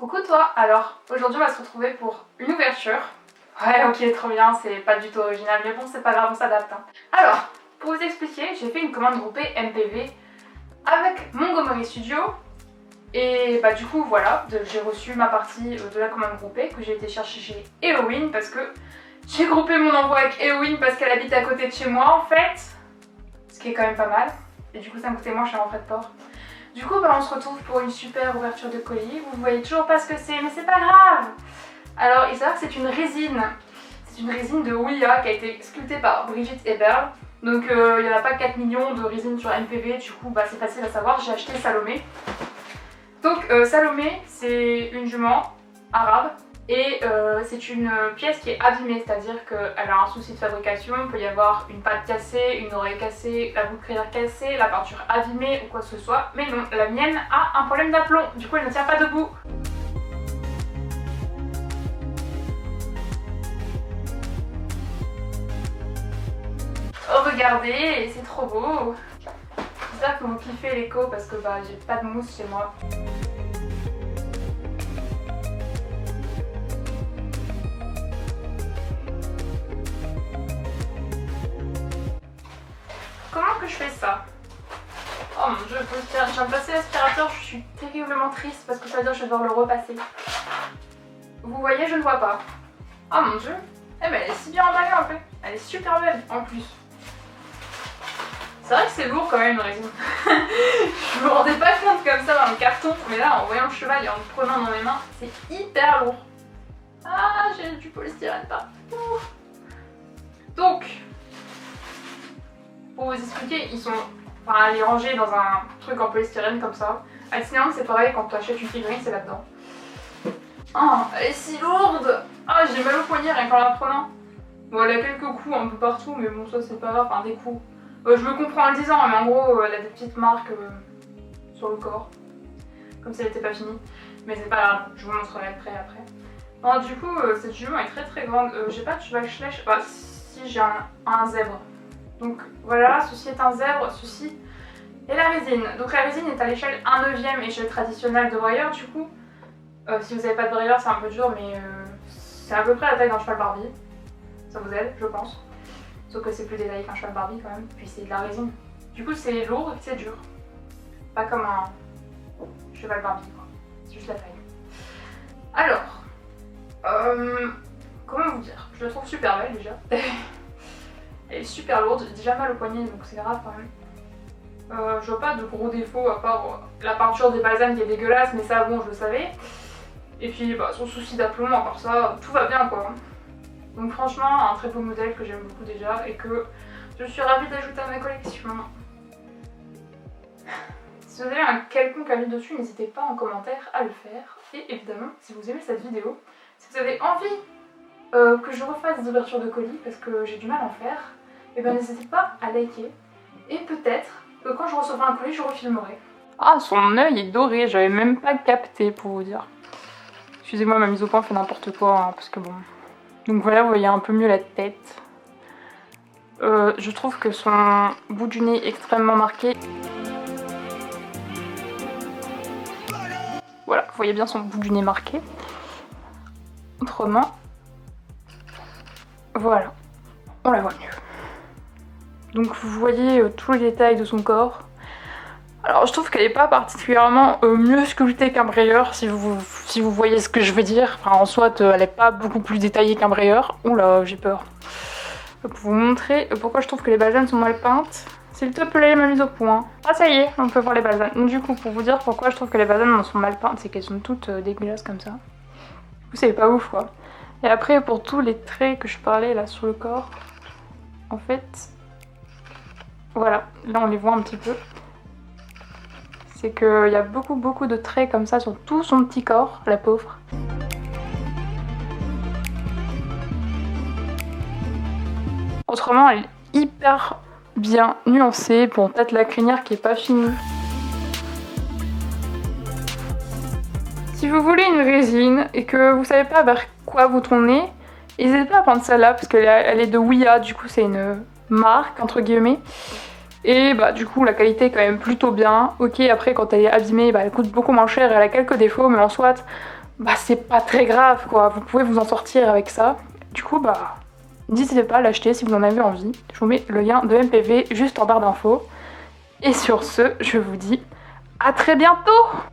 Coucou toi, alors aujourd'hui on va se retrouver pour une ouverture. Ouais ok trop bien, c'est pas du tout original mais bon c'est pas grave, on s'adapte hein. Alors, pour vous expliquer, j'ai fait une commande groupée MPV avec Montgomery Studio. Et bah du coup voilà, j'ai reçu ma partie de la commande groupée que j'ai été chercher chez Eowyn parce que j'ai groupé mon envoi avec Eowyn parce qu'elle habite à côté de chez moi en fait. Ce qui est quand même pas mal. Et du coup ça me coûtait moins cher en frais de port. Du coup bah, on se retrouve pour une super ouverture de colis. Vous voyez toujours pas ce que c'est mais c'est pas grave. Alors il s'avère que c'est une résine. C'est une résine de Ouya qui a été sculptée par Brigitte Eberl. Donc il n'y en a pas 4 millions de résines sur MPV. Du coup bah, c'est facile à savoir, j'ai acheté Salomé. Donc Salomé c'est une jument arabe. Et c'est une pièce qui est abîmée, c'est-à-dire qu'elle a un souci de fabrication, il peut y avoir une patte cassée, une oreille cassée, la boucle crinière cassée, la peinture abîmée ou quoi que ce soit. Mais non, la mienne a un problème d'aplomb, du coup elle ne tient pas debout. Oh regardez, c'est trop beau. J'espère que vous kiffez l'écho parce que bah, j'ai pas de mousse chez moi. Comment que je fais ça? Oh mon dieu, je viens de passer l'aspirateur, je suis terriblement triste parce que ça veut dire que je vais devoir le repasser. Vous voyez, je ne vois pas. Oh mon dieu, eh ben elle est si bien emballée en fait. Elle est super belle en plus. C'est vrai que c'est lourd quand même une résine. Je me rendais pas compte comme ça dans le carton, mais là en voyant le cheval et en le prenant dans mes mains, c'est hyper lourd. Ah, j'ai du polystyrène partout. Donc, pour vous expliquer, ils sont les rangés dans un truc en polystyrène comme ça. À Disneyland c'est pareil, quand tu achètes une figurine c'est là-dedans. Oh, elle est si lourde. Ah, j'ai mal au poignet rien qu'en la prenant. Bon, elle a quelques coups un peu partout, mais bon ça c'est pas grave, enfin des coups. Je me comprends en le disant, mais en gros elle a des petites marques sur le corps. Comme si elle n'était pas finie. Mais c'est pas grave, je vous montrerai après. Non, du coup cette jument est très très grande. J'ai pas de cheval Schlech, bah si j'ai un zèbre. Donc voilà, ceci est un zèbre, ceci est la résine. Donc la résine est à l'échelle 1/9, échelle traditionnelle de brailleur du coup. Si vous n'avez pas de brailleur c'est un peu dur mais c'est à peu près la taille d'un cheval Barbie. Ça vous aide je pense. Sauf que c'est plus détaillé qu'un cheval Barbie quand même, puis c'est de la résine. Du coup c'est lourd et c'est dur. Pas comme un cheval Barbie quoi, c'est juste la taille. Alors, comment vous dire? Je la trouve super belle déjà. Elle est super lourde, j'ai déjà mal au poignet donc c'est grave quand même. Je vois pas de gros défauts à part la peinture des balsames qui est dégueulasse, mais ça bon je le savais. Et puis bah, son souci d'aplomb, à part ça, tout va bien quoi. Donc franchement un très beau modèle que j'aime beaucoup déjà et que je suis ravie d'ajouter à ma collection. Si vous avez un quelconque avis dessus, n'hésitez pas en commentaire à le faire. Et évidemment, si vous aimez cette vidéo, si vous avez envie que je refasse des ouvertures de colis parce que j'ai du mal à en faire, et bien n'hésitez pas à liker. Et peut-être que quand je recevrai un colis, je refilmerai. Ah, son œil est doré, j'avais même pas capté pour vous dire. Excusez-moi, ma mise au point fait n'importe quoi, hein, parce que bon... Donc voilà, vous voyez un peu mieux la tête. Je trouve que son bout du nez est extrêmement marqué. Voilà, vous voyez bien son bout du nez marqué. Autrement, voilà, on la voit mieux. Donc vous voyez tous les détails de son corps. Alors je trouve qu'elle n'est pas particulièrement mieux sculptée qu'un brailleur, si vous voyez ce que je veux dire. Enfin en soit elle n'est pas beaucoup plus détaillée qu'un brailleur. Oula, j'ai peur. Pour vous montrer pourquoi je trouve que les balsanes sont mal peintes. S'il te plaît, ma mise au point. Ah ça y est, on peut voir les balsanes. Donc, du coup, pour vous dire pourquoi je trouve que les balsanes sont mal peintes, c'est qu'elles sont toutes dégueulasses comme ça. Du coup c'est pas ouf quoi. Et après pour tous les traits que je parlais là sur le corps, en fait... Voilà, là on les voit un petit peu. C'est qu'il y a beaucoup de traits comme ça sur tout son petit corps, la pauvre. Autrement, elle est hyper bien nuancée. Bon, peut-être la crinière qui est pas finie. Si vous voulez une résine et que vous savez pas vers quoi vous tourner, n'hésitez pas à prendre celle-là parce qu'elle est de Ouya, du coup c'est une marque entre guillemets. Et bah du coup la qualité est quand même plutôt bien. Ok, après quand elle est abîmée, bah, elle coûte beaucoup moins cher et elle a quelques défauts, mais en soit bah c'est pas très grave quoi, vous pouvez vous en sortir avec ça. Du coup bah n'hésitez pas à l'acheter si vous en avez envie. Je vous mets le lien de MPV juste en barre d'infos. Et sur ce, je vous dis à très bientôt!